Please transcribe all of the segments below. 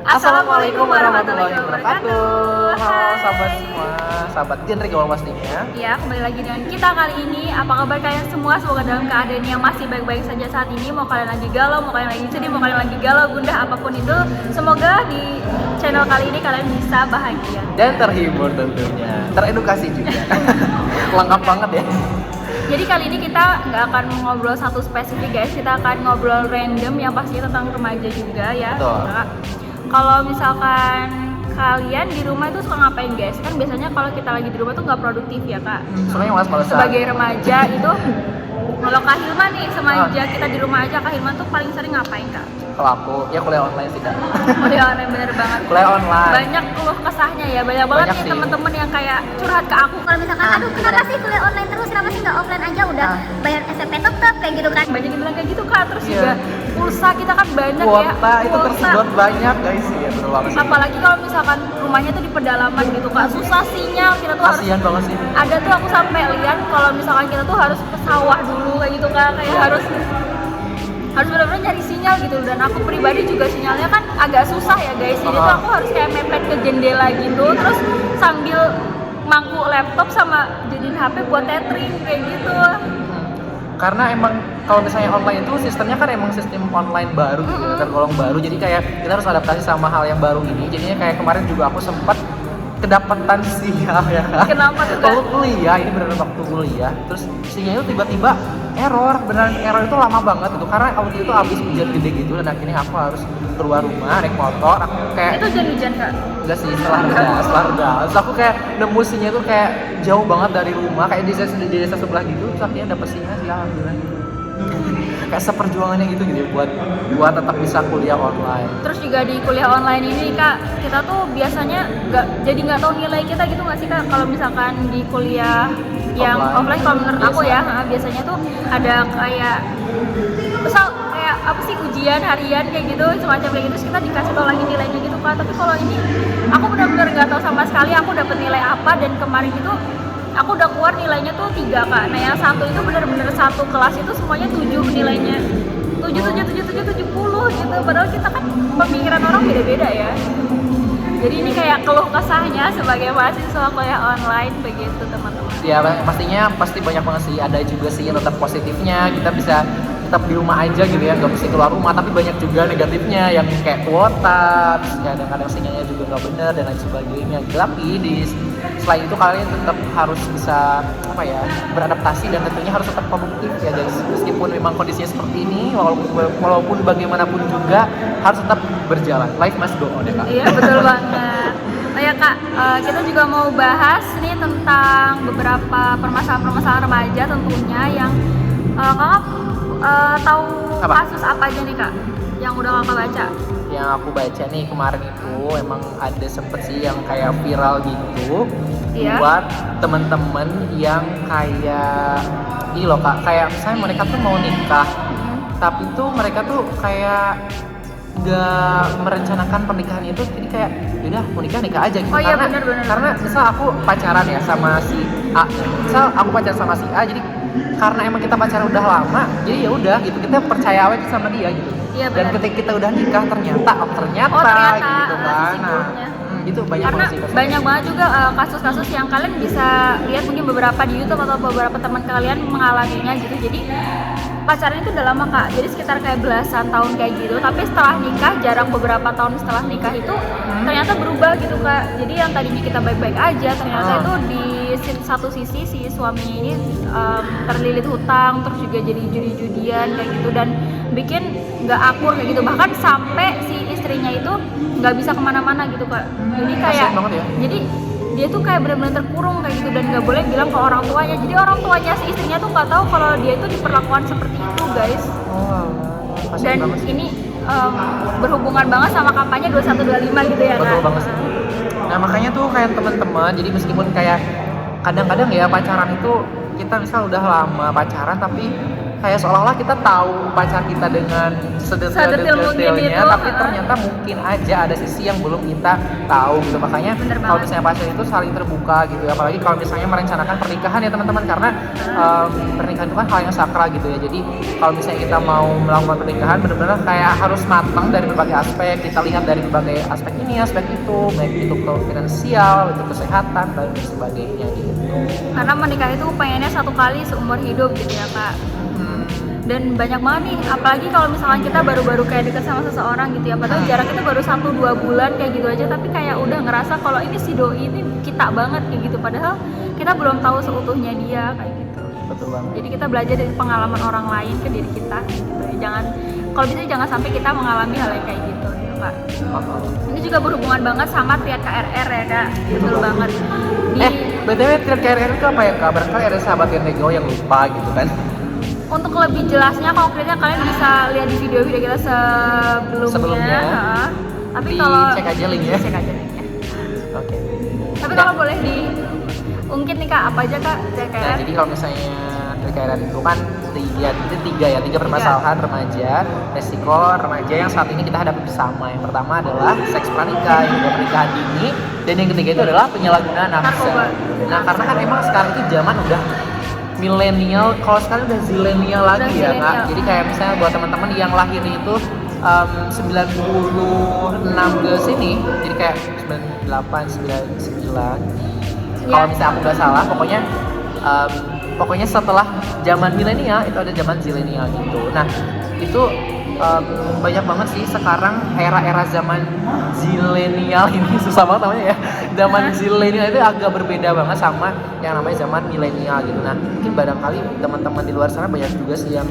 Assalamualaikum warahmatullahi wabarakatuh. Halo sahabat semua, sahabat genre gaul pastinya. Ya, kembali lagi dengan kita kali ini. Apa kabar kalian semua? Semoga dalam keadaan yang masih baik-baik saja saat ini. Mau kalian lagi galau, mau kalian lagi sedih, mau kalian lagi galau, gundah, apapun itu, semoga di channel kali ini kalian bisa bahagia dan terhibur tentunya, teredukasi juga. Lengkap banget ya. Jadi kali ini kita nggak akan ngobrol satu spesifik guys, kita akan ngobrol random yang pastinya tentang remaja juga ya. Nah, kalau misalkan kalian di rumah itu suka ngapain guys? Kan biasanya kalau kita lagi di rumah tuh nggak produktif ya kak. Soalnya malas-malasan. Sebagai remaja itu, kalau Kak Hilman nih semenjak kita di rumah aja, Kak Hilman tuh paling sering ngapain kak? Kalau aku, ya kuliah online sih kak. Kuliah online bener banget. Kuliah online. Banyak keluh kesahnya ya, banyak banget nih temen-temen yang kayak curhat ke aku. Kalau misalkan, aduh kenapa sih kuliah online terus, kenapa sih nggak offline aja, udah bayar SPP tetap kayak gitu kan. Banyak yang bilang kayak gitu kak, terus juga pulsa kita kan banyak kuota, ya. Kuota itu tersedot banyak guys ya, bener banget sih. Apalagi kalau misalkan rumahnya tuh di pedalaman gitu kak, susah sinyal, kita tuh kasian banget sih. Ada tuh aku sampai lihat kalau misalkan kita tuh harus ke sawah dulu kayak gitu kak, kayak harus benar-benar nyari sinyal gitu. Dan aku pribadi juga sinyalnya kan agak susah ya guys, jadi tuh aku harus kayak mepet ke jendela gitu, terus sambil mangku laptop sama jadiin HP buat tethering kayak gitu. Karena emang kalau misalnya online itu sistemnya kan emang sistem online baru gitu, tergolong baru, jadi kayak kita harus adaptasi sama hal yang baru ini. Jadinya kayak kemarin juga aku sempat kedapatan sinyal ya kan. Kenapa tuh? Kalau kuliah, ini beneran waktu kuliah, terus sinyalnya tiba-tiba error, beneran error itu lama banget itu karena audio itu habis hujan gede gitu, dan akhirnya aku harus keluar rumah naik motor. Aku kayak itu hujan-hujan kak? Enggak sih, setelah reda. Terus aku kayak nemu sinyal itu kayak jauh banget dari rumah, kayak di desa sebelah gitu, terus akhirnya dapet sinyal sih alhamdulillah. Kayak seperjuangannya gitu buat tetap bisa kuliah online. Terus juga di kuliah online ini kak, kita tuh biasanya nggak tahu nilai kita gitu nggak sih kak? Kalau misalkan di kuliah yang offline kalau menurut aku ya, biasanya tuh ada kayak misal kayak apa sih, ujian harian kayak gitu, semacam kayak gitu, terus kita dikasih tau lagi nilainya gitu kak. Tapi kalau ini aku benar-benar nggak tahu sama sekali aku dapet nilai apa, dan kemarin itu aku udah keluar nilainya tuh 3 kak. Nah yang satu itu bener-bener satu kelas itu semuanya 7 nilainya, 70 gitu. Padahal kita kan pemikiran orang beda-beda ya. Jadi ini kayak keluh kesahnya sebagai mahasiswa kuliah online begitu teman-teman. Ya pastinya pasti banyak banget sih, ada juga sih yang tetap positifnya, kita bisa tetap di rumah aja gitu ya, nggak mesti keluar rumah. Tapi banyak juga negatifnya yang kayak kuota, terus kadang-kadang sinyalnya juga nggak benar dan lain sebagainya. Tapi selain itu kalian tetap harus bisa beradaptasi dan tentunya harus tetap produktif ya guys. Meskipun memang kondisinya seperti ini, walaupun bagaimanapun juga harus tetap berjalan. Life must go on ya kak. Iya betul banget. Oh ya kak, kita juga mau bahas nih tentang beberapa permasalahan remaja tentunya yang kakak tahu kasus apa aja nih kak yang udah kakak baca? Yang aku baca nih kemarin itu emang ada sempet sih yang kayak viral gitu, buat temen-temen yang kayak ini loh kak, kayak misalnya mereka tuh mau nikah, tapi tuh mereka tuh kayak nggak merencanakan pernikahan itu, jadi kayak yaudah mau nikah aja gitu. Oh, iya, bener. Karena misal aku pacaran ya sama si A, misal aku pacaran sama si A, jadi karena emang kita pacaran udah lama, jadi ya udah gitu, kita percaya aja sama dia gitu. Iya, dan ketika kita udah nikah ternyata gitu kan. Itu banyak karena banget sih, banyak banget juga kasus-kasus yang kalian bisa lihat mungkin beberapa di YouTube atau beberapa teman kalian mengalaminya gitu. Jadi pacaran itu udah lama kak, jadi sekitar kayak belasan tahun kayak gitu, tapi setelah nikah, jarak beberapa tahun setelah nikah itu ternyata berubah gitu kak. Jadi yang tadinya kita baik-baik aja, ternyata itu di satu sisi si suaminya ini terlilit hutang, terus juga jadi judi-judian kayak gitu, dan bikin nggak akur kayak gitu. Bahkan sampai si istrinya itu nggak bisa kemana-mana gitu kak. Jadi kayak jadi dia tuh kayak benar-benar terkurung kayak gitu, dan nggak boleh bilang ke orang tuanya. Jadi orang tuanya si istrinya tuh nggak tahu kalau dia itu diperlakukan seperti itu guys. Dan ini berhubungan banget sama kampanye 2125 gitu ya. Betul banget sih. Nah makanya tuh kayak teman-teman, jadi meskipun kayak kadang-kadang ya pacaran itu kita misal udah lama pacaran tapi kayak seolah-olah kita tahu pacar kita dengan Sedetil mungkin sedetail-detailnya, itu, tapi ternyata mungkin aja ada sisi yang belum kita tahu gitu. Makanya Bener kalau banget. misalnya pacar itu saling terbuka gitu ya, apalagi kalau misalnya merencanakan pernikahan ya teman-teman, karena pernikahan itu kan hal yang sakral gitu ya. Jadi kalau misalnya kita mau melakukan pernikahan benar-benar kayak harus matang dari berbagai aspek, kita lihat dari berbagai aspek ini, aspek itu, baik itu ke finansial, itu kesehatan dan sebagainya gitu. Karena menikah itu pengennya satu kali seumur hidup gitu ya kak. Dan banyak banget nih, apalagi kalau misalkan kita baru-baru kayak deket sama seseorang gitu ya, padahal jarak itu baru 1-2 bulan kayak gitu aja, tapi kayak udah ngerasa kalau ini si doi ini kita banget kayak gitu, padahal kita belum tahu seutuhnya dia kayak gitu. Betul banget. Jadi kita belajar dari pengalaman orang lain ke diri kita gitu ya. Jangan, kalau bisa jangan sampai kita mengalami hal yang kayak gitu ya kak. Ini juga berhubungan banget sama triad KRR ya kak, betul banget. BTW triad KRR itu apa ya kak? Barangkali ada sahabat yang nego yang lupa gitu kan. Untuk lebih jelasnya konkretnya kalian bisa lihat di video-video kita sebelumnya. Tapi kalau cek aja linknya. cek aja linknya. Oke. Tapi kalau boleh diungkit nih kak, apa aja kak Nah, CKR? jadi kalau misalnya KRR itu kan tiga permasalahan remaja, resiko remaja yang saat ini kita hadapi bersama. Yang pertama adalah seks pranikah, yang kedua pernikahan dini, dan yang ketiga itu adalah penyalahgunaan nafsa. Narkoba. Nah, karena kan emang sekarang itu zaman udah milenial, kalau sekarang udah zilenial lagi Udah ya kak. zilenial. Jadi kayak misalnya buat teman-teman yang lahir itu 96 ke sini, jadi kayak 98, 99. Kalau misalnya aku nggak salah, pokoknya setelah zaman milenial itu ada zaman zilenial gitu. Nah itu banyak banget sih sekarang era zaman zilenial ini, susah banget namanya ya. Zaman zilenial itu agak berbeda banget sama yang namanya zaman milenial gitu. Nah mungkin barangkali teman-teman di luar sana banyak juga sih yang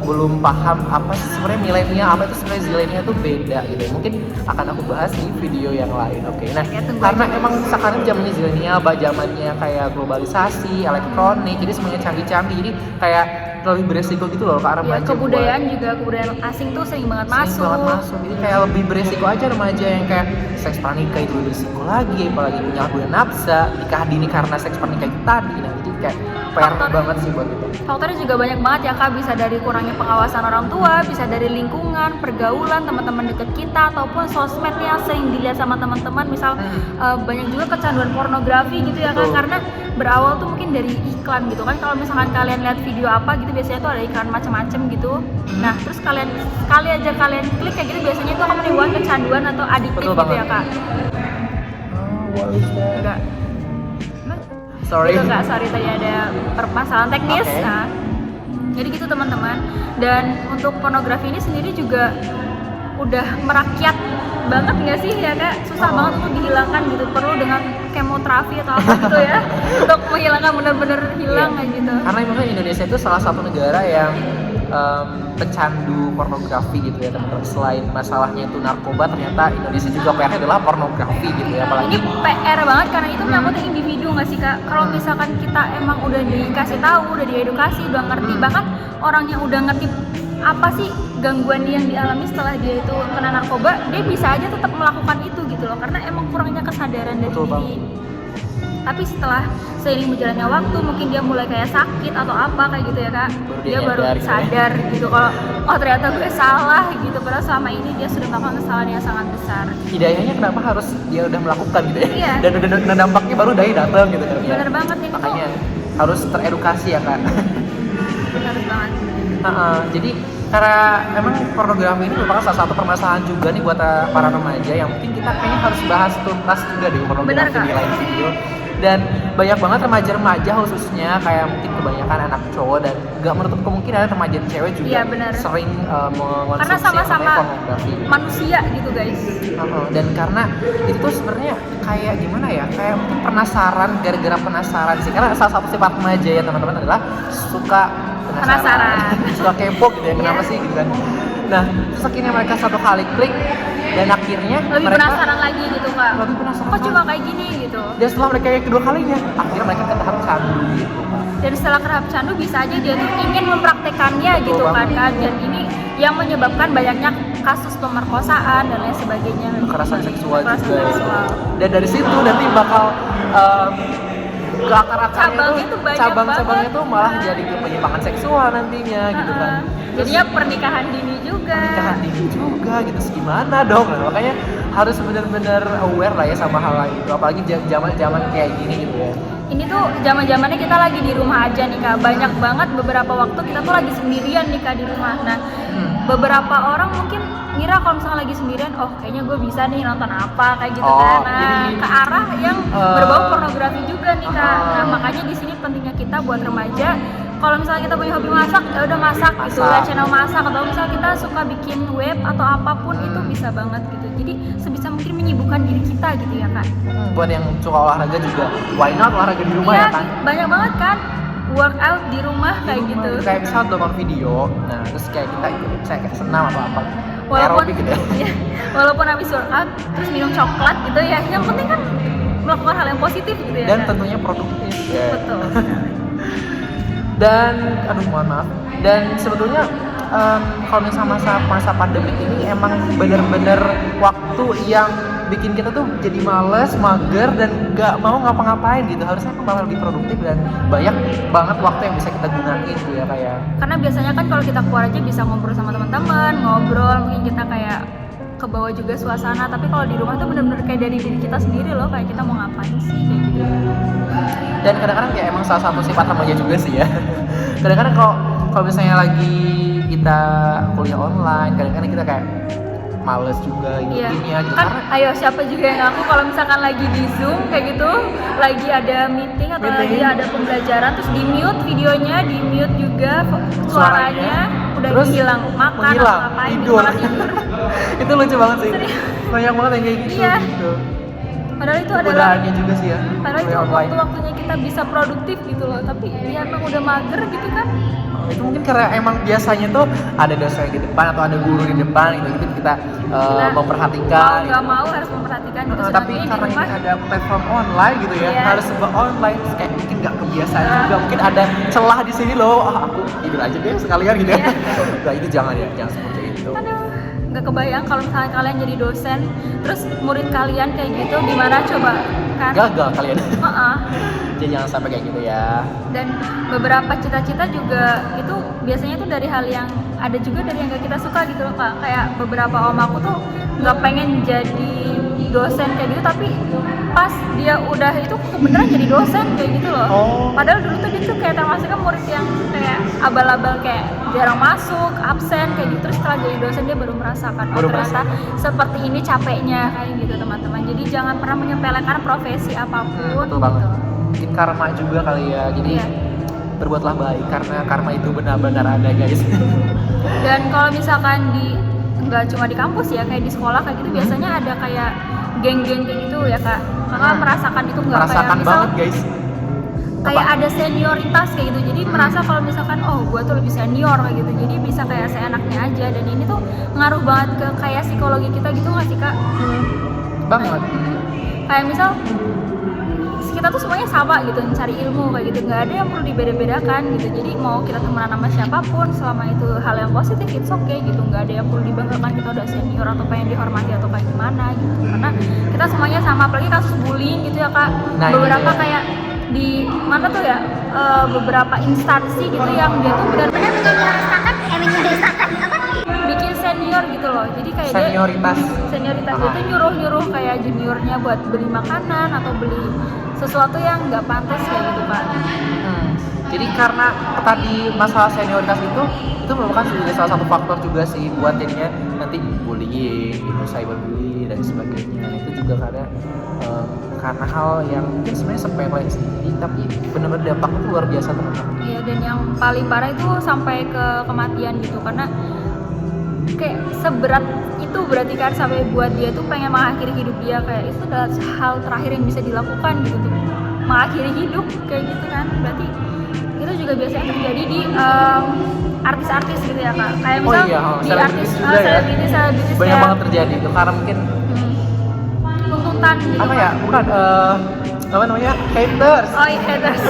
belum paham apa sih sebenarnya milenial, apa itu sebenarnya zilenial itu beda gitu. Mungkin akan aku bahas di video yang lain. Oke. Nah Ya, tunggu karena aja. emang sekarang zamannya zilenial, zamannya kayak globalisasi, elektronik, jadi semuanya canggih-canggih, jadi kayak lebih beresiko gitu loh ke arah Ya, remaja. kebudayaan juga, kebudayaan asing tuh sering banget Sering banget masuk. Jadi kayak lebih beresiko aja remaja yang kayak seks pranikah itu lebih beresiko lagi, apalagi penyalahgunaan nafsa, nikah dini karena seks pranikah itu tadi. Nah itu kayak PR banget sih buat itu. Faktornya juga banyak banget ya kak, bisa dari kurangnya pengawasan orang tua, bisa dari lingkungan, pergaulan, teman-teman deket kita, ataupun sosmed yang sering dilihat sama teman-teman. Misal banyak juga kecanduan pornografi gitu ya kak, Betul. karena berawal tuh mungkin dari iklan gitu kan. Kalau misalkan kalian lihat video apa gitu, biasanya tuh ada iklan macam-macam gitu. Nah terus kalian klik kayak gitu, biasanya itu akan menimbulkan kecanduan atau adiktif Betul gitu banget. ya kak. Enggak. Sorry. Gitu, Kak. Sorry tadi ada permasalahan teknis. Oke. Nah, jadi gitu teman-teman. Dan untuk pornografi ini sendiri juga udah merakyat banget nggak sih ya kak? Susah banget untuk dihilangkan gitu. Perlu dengan kemoterapi atau apa gitu ya untuk menghilangkan, bener-bener hilang Iya. kayak gitu. Karena emang Indonesia itu salah satu negara yang pecandu pornografi gitu ya teman-teman. Selain masalahnya itu narkoba, ternyata Indonesia juga PR-nya adalah pornografi gitu ya. Apalagi Ini PR banget karena itu menyangkut individu nggak sih kak? Kalau misalkan kita emang udah dikasih tahu, udah diedukasi, udah ngerti, bahkan orang yang udah ngerti apa sih gangguan yang dialami setelah dia itu kena narkoba, dia bisa aja tetap melakukan itu gitu loh, karena emang kurangnya kesadaran dari Betul diri. Tapi setelah seiring berjalannya waktu, mungkin dia mulai kayak sakit atau apa kayak gitu ya kak, dia baru nyadar gitu ya. sadar gitu kalau oh ternyata gue salah gitu, padahal selama ini dia sudah melakukan kesalahan yang sangat besar. hidayahnya kenapa harus dia udah melakukan gitu ya. Iya. Dan dampaknya baru dari datang gitu kan ya. Bener banget nih, Makanya harus teredukasi ya kan. harus banget. Jadi karena emang pornografi ini merupakan salah satu permasalahan juga nih buat para remaja yang mungkin kita kayaknya harus bahas tuntas juga di Bener, pornografi Kak. di lain video. Dan banyak banget remaja-remaja khususnya kayak mungkin kebanyakan anak cowok, dan nggak menutup kemungkinan remaja cewek juga Iya, bener. sering mengonsumsi Karena yang sama-sama namanya pornografi. manusia gitu guys. Dan karena itu tuh sebenarnya kayak gimana ya, kayak mungkin penasaran, gara-gara penasaran sih, karena salah satu sifat remaja ya teman-teman adalah suka Penasaran. suka kepo gitu ya, kenapa Iya. sih gitu kan. Nah terus akhirnya mereka satu kali klik dan akhirnya Lebih mereka penasaran lagi gitu kak. lebih penasaran Kok cuma lagi. kayak gini gitu. Dan setelah mereka yang kedua kalinya akhirnya mereka ke tahap candu gitu. Dan setelah ke tahap candu bisa aja dia tuh ingin mempraktekannya Betul gitu kan banget. kak. Dan ini yang menyebabkan banyaknya kasus pemerkosaan dan lain sebagainya. Kekerasan seksual Kekerasan juga. seksual. Dan dari situ nanti bakal ke akar-akarnya Cabangnya tuh banyak cabang-cabangnya banget. tuh malah jadi ke penyimpangan seksual nantinya gitu kan. Jadinya pernikahan dini juga. Pernikahan dini juga gitu, gimana dong? Nah, makanya harus benar-benar aware lah ya sama hal itu, apalagi zaman-zaman kayak gini gitu ya. Ini tuh zaman-zamannya kita lagi di rumah aja nih Kak. Banyak banget beberapa waktu kita tuh lagi sendirian nih Kak di rumah. Nah, beberapa orang mungkin ngira kalau misalnya lagi sendirian, oh kayaknya gue bisa nih nonton apa kayak gitu kan. Nah, jadi, ke arah yang berbau pornografi juga nih Kak. Nah, makanya di sini pentingnya kita buat remaja. Kalau misalnya kita punya hobi masak, ya udah masak gitu, lihat channel masak, atau misalnya kita suka bikin web atau apapun itu bisa banget gitu. Jadi sebisa mungkin menyibukkan diri kita gitu ya Kak. Buat yang suka olahraga juga, why not olahraga di rumah Iya, ya kan? banyak banget kan workout di rumah Di kayak rumah. gitu. Kayak misal nonton video, nah terus kayak kita ikut, saya kayak senam apa Walaupun aerobik gitu ya. iya, walaupun habis workout terus minum coklat gitu ya, yang penting kan melakukan hal yang positif gitu ya. Dan Kak? tentunya produktif ya. Betul. Dan aduh mohon maaf, dan sebetulnya kalau misalnya masa pandemi ini emang bener-bener waktu yang bikin kita tuh jadi males, mager, dan nggak mau ngapa-ngapain gitu. Harusnya kan malah lebih produktif dan banyak banget waktu yang bisa kita gunain gitu ya kayak. Karena biasanya kan kalau kita keluar aja bisa ngobrol sama teman-teman, ngobrol, mungkin kita kayak ke bawah juga suasana, tapi kalau di rumah tuh bener-bener kayak dari diri kita sendiri loh, kayak kita mau ngapain sih kayak gitu. Dan kadang-kadang ya emang salah satu sifat remaja juga sih ya. Kadang-kadang kalau misalnya lagi kita kuliah online, kadang-kadang kita kayak males juga gitu Iya. gini aja Kan karena ayo siapa juga yang ngaku kalau misalkan lagi di Zoom kayak gitu, lagi ada meeting atau lagi ada pembelajaran terus di mute videonya, di mute juga suaranya, udah terus hilang makan menghilang, atau ngapain tidur. malah tidur. Itu lucu banget sih. Serius. Banyak banget yang kayak gitu. Iya. Gitu. Padahal itu adalah Godaannya juga sih ya. Padahal itu kuliah online. waktu-waktunya kita bisa produktif gitu loh, tapi ya emang udah mager gitu kan. Itu mungkin karena emang biasanya tuh ada dosen di depan atau ada guru di depan gitu kita Kita memperhatikan. mau nggak gitu. mau harus memperhatikan gitu. Tapi Sedangkan karena di ini rumah ada platform online gitu ya, Iya. harus serba online, terus kayak mungkin nggak kebiasaan juga, mungkin ada celah di sini loh, aku tidur aja deh sekalian gitu ya. Iya. Nah itu jangan ya, jangan seperti itu. aduh, nggak kebayang kalau misalnya kalian jadi dosen, terus murid kalian kayak gitu, gimana coba kan? Gagal kalian. Heeh. Jadi jangan sampai kayak gitu ya. Dan beberapa cita-cita juga itu biasanya tuh dari hal yang ada juga dari yang gak kita suka gitu loh Kak. Kayak beberapa om aku tuh nggak pengen jadi dosen kayak gitu, tapi pas dia udah itu kebenaran jadi dosen kayak gitu loh. Oh. Padahal dulu tuh dia tuh kayak termasuknya murid yang kayak abal-abal, kayak jarang masuk, absen kayak gitu. Terus setelah jadi dosen dia baru merasakan oh Baru ternyata seperti ini capeknya kayak gitu teman-teman. Jadi jangan pernah menyepelekan profesi apapun. Betul banget. Mungkin karma juga kali ya. Jadi Iya. berbuatlah baik karena karma itu benar-benar ada guys. Dan kalau misalkan di nggak cuma di kampus ya, kayak di sekolah kayak gitu biasanya ada kayak geng-geng kayak gitu ya Kak. Kakak merasakan itu nggak, kayak Merasakan misal banget guys. kayak Apa? ada senioritas kayak gitu. Jadi merasa kalau misalkan oh gue tuh lebih senior kayak gitu. Jadi bisa kayak seenaknya aja, dan ini tuh ngaruh banget ke kayak psikologi kita gitu nggak sih Kak? Banget. Kayak misal kita tuh semuanya sama gitu, mencari ilmu kayak gitu, nggak ada yang perlu dibeda-bedakan gitu. Jadi mau kita temenan sama siapapun, selama itu hal yang positif, it's okay gitu, nggak ada yang perlu dibanggakan kita udah senior atau pengen dihormati atau kayak gimana gitu. Karena kita semuanya sama, apalagi kasus bullying gitu ya Kak. Nah, Beberapa iya. kayak di mana tuh ya, beberapa instansi gitu yang dia tuh benar-benar menyedarkan apa? bikin senior gitu loh. Jadi kayak Senioritas. senioritas dia tuh nyuruh kayak juniornya buat beli makanan atau beli sesuatu yang nggak pantas kayak gitu kan. Jadi karena tadi masalah senioritas itu merupakan salah satu faktor juga sih buat jadinya nanti bullying, gitu, cyberbullying dan sebagainya. Nah, itu juga karena hal yang mungkin sebenarnya sepele sih, tapi benar-benar dampaknya tuh luar biasa teman-teman. Iya, dan yang paling parah itu sampai ke kematian gitu, karena kayak seberat itu berarti kan sampai buat dia tuh pengen mengakhiri hidup dia, kayak itu adalah hal terakhir yang bisa dilakukan gitu untuk mengakhiri hidup kayak gitu kan. Berarti itu juga biasanya terjadi di artis-artis gitu ya Kak. Kayak misal di artis selebritis banyak ya, banget terjadi itu karena mungkin tuntutan gitu. apa ya, bukan apa namanya, haters. Oh iya, haters.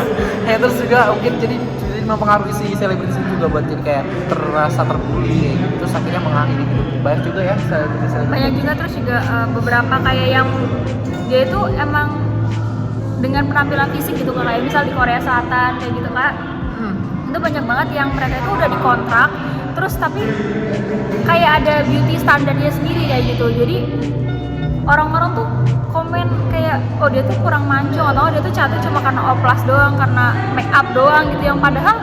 Haters juga mungkin jadi mempengaruhi si selebritis itu juga buat jadi kayak terasa terbully gitu. Terus akhirnya mengakhiri hidup. Banyak juga ya selebritis. Banyak juga, terus juga beberapa kayak yang dia itu emang dengan penampilan fisik gitu kayak misal di Korea Selatan kayak gitu kak. Itu banyak banget yang mereka itu udah dikontrak terus tapi kayak ada beauty standarnya sendiri kayak gitu. Jadi orang-orang tuh komen kayak oh dia tuh kurang mancung atau dia tuh cantik cuma karena oplas doang, karena make up doang gitu, yang padahal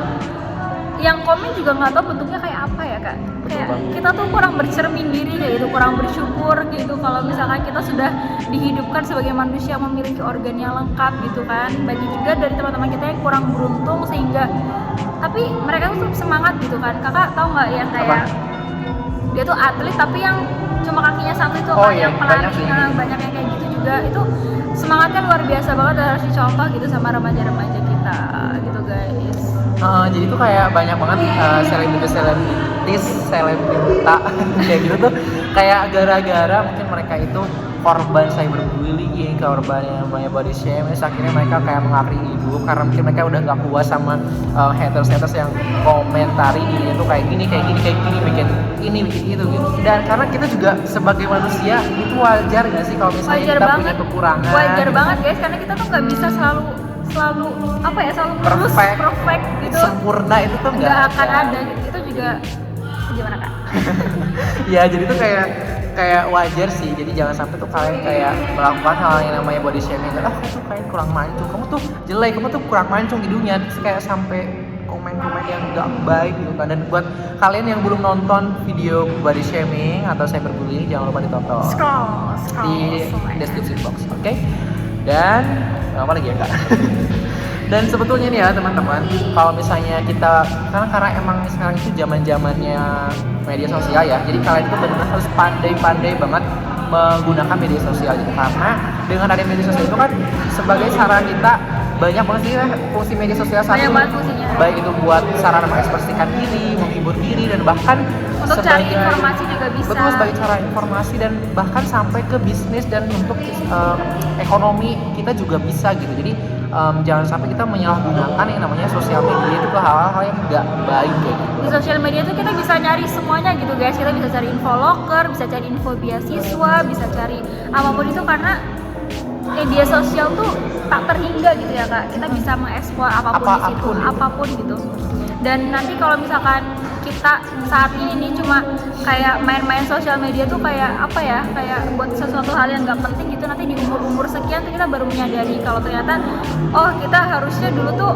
yang komen juga nggak tahu bentuknya kayak apa ya kak. Kayak kita tuh kurang bercermin diri kayak gitu, kurang bersyukur gitu kalau misalkan kita sudah dihidupkan sebagai manusia memiliki organ yang lengkap gitu kan. Banyak juga dari teman-teman kita yang kurang beruntung sehingga tapi mereka tuh semangat gitu kan. Kakak tahu nggak yang kayak dia tuh atlet tapi yang cuma kakinya satu itu kan yang pelari, banyak yang kayak gitu juga. Itu semangatnya luar biasa banget dan harus dicontoh gitu sama remaja-remaja kita gitu guys. Jadi tuh kayak banyak banget selebritis kayak gitu tuh kayak gara-gara mungkin mereka itu korban cyberbullying, korban yang namanya body shaming, akhirnya mereka kayak mengakhiri hidup karena mungkin mereka udah nggak puas sama haters yang komentari dirinya tuh kayak gini, bikin ini, bikin itu gitu. Dan karena kita juga sebagai manusia itu wajar nggak sih kalau misalnya Wajar kita banget. punya kekurangan. Wajar banget guys, karena kita tuh nggak bisa selalu apa ya, selalu mulus, perfect gitu. Sempurna itu tuh nggak akan ada gitu. Itu juga gimana kak? Ya jadi tuh kayak wajar sih, jadi jangan sampai tuh kalian kayak melakukan hal yang namanya body shaming. Kamu tuh kayak kurang mancung, kamu tuh jelek, kamu tuh kurang mancung hidungnya, terus kayak sampai komen-komen yang nggak baik gitu kan. Dan buat kalian yang belum nonton video body shaming atau cyberbullying, jangan lupa ditonton Scroll di description box, oke? Dan apa lagi ya kak? Dan sebetulnya nih ya teman-teman, kalau misalnya kita karena emang sekarang itu zamannya media sosial ya, jadi kalian itu benar-benar harus pandai-pandai banget menggunakan media sosial gitu. Karena dengan adanya media sosial itu kan sebagai sarana kita, banyak banget sih fungsi media sosial saat ini, baik itu buat sarana mengekspresikan diri, menghibur diri, dan bahkan untuk cari informasi juga bisa. Betul, sebagai cara informasi dan bahkan sampai ke bisnis dan untuk ekonomi kita juga bisa gitu. Jadi jangan sampai kita menyalahgunakan yang namanya sosial media itu ke hal-hal yang nggak baik kayak gitu. Di sosial media itu kita bisa nyari semuanya gitu guys. Kita bisa cari info loker, bisa cari info beasiswa, bisa cari apapun itu, karena media sosial tuh tak terhingga gitu ya kak. Kita bisa mengeksplor apapun gitu. Dan nanti kalau misalkan kita saat ini nih cuma kayak main-main sosial media tuh kayak apa ya, kayak buat sesuatu hal yang nggak penting gitu, nanti di umur sekian tuh kita baru menyadari kalau ternyata oh kita harusnya dulu tuh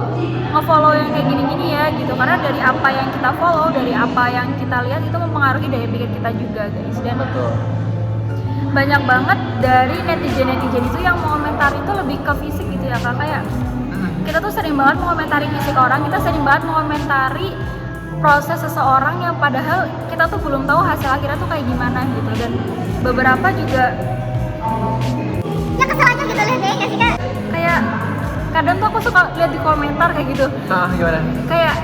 nge-follow yang kayak gini-gini ya gitu. Karena dari apa yang kita follow, dari apa yang kita lihat itu mempengaruhi daya pikir kita juga guys. Dan betul, banyak banget dari netizen itu yang mengomentari itu lebih ke fisik gitu ya kak. Kayak kita tuh sering banget mengomentari fisik orang, kita sering banget mengomentari proses seseorang yang padahal kita tuh belum tahu hasil akhirnya tuh kayak gimana gitu. Dan beberapa juga ya kesel aja gitu lihat deh nggak sih kak? Kayak kadang tuh aku suka lihat di komentar kayak gitu. Gimana? Kayak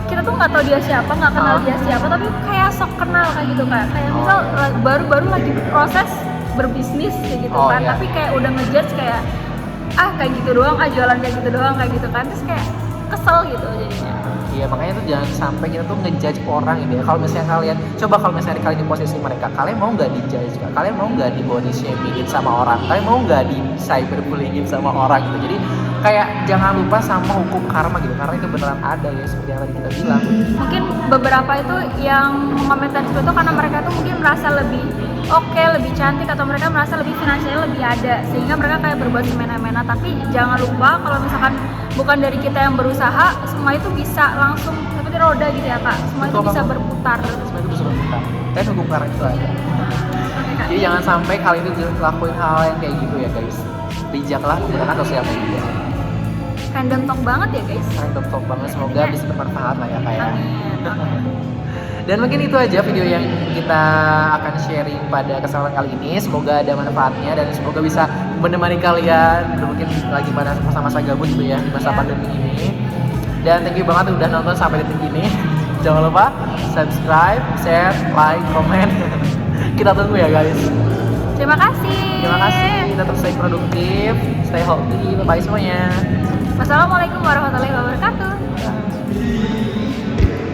kita tuh nggak tahu dia siapa, nggak kenal dia siapa, tapi kayak sok kenal kayak gitu kan. Kayak misal baru lagi proses berbisnis kayak gitu kan, tapi kayak udah ngejudge kayak kayak gitu doang, jualan kayak gitu doang kayak gitu kan. Terus kayak kesel gitu jadinya. Iya, makanya tuh jangan sampai kita tuh ngejudge orang gitu ya. Kalau misalnya kalian kalian di posisi mereka, kalian mau nggak dijudge? Kalian mau nggak di body shamingin sama orang? Kalian mau nggak di cyberbullyingin sama orang gitu? Jadi kayak jangan lupa sama hukum karma gitu, karena itu beneran ada ya, seperti yang tadi kita bilang. Mungkin beberapa itu yang mengomentari itu karena mereka tuh mungkin merasa lebih lebih cantik, atau mereka merasa lebih finansialnya lebih ada, sehingga mereka kayak berbuat semena-mena. Tapi jangan lupa kalau misalkan bukan dari kita yang berusaha, semua itu bisa langsung seperti roda gitu ya kak. Semua itu bisa berputar. Semua itu bisa berputar. Dan hukum karma itu ada. Jadi jangan sampai kalian itu lakuin hal yang kayak gitu ya guys. Bijaklah menggunakan sosial media. Random talk banget ya guys. Random talk banget, semoga bisa bermanfaat lah ya kayak. Dan mungkin itu aja video yang kita akan sharing pada kesempatan kali ini. Semoga ada manfaatnya dan semoga bisa menemani kalian mungkin lagi pada masa-masa gabut gitu ya di masa pandemi ini. Dan thank you banget udah nonton sampai detik ini. Jangan lupa subscribe, share, like, comment. Kita tunggu ya guys. Terima kasih. Terima kasih. Tetap stay produktif, stay healthy. Bye semuanya. Wassalamualaikum warahmatullahi wabarakatuh.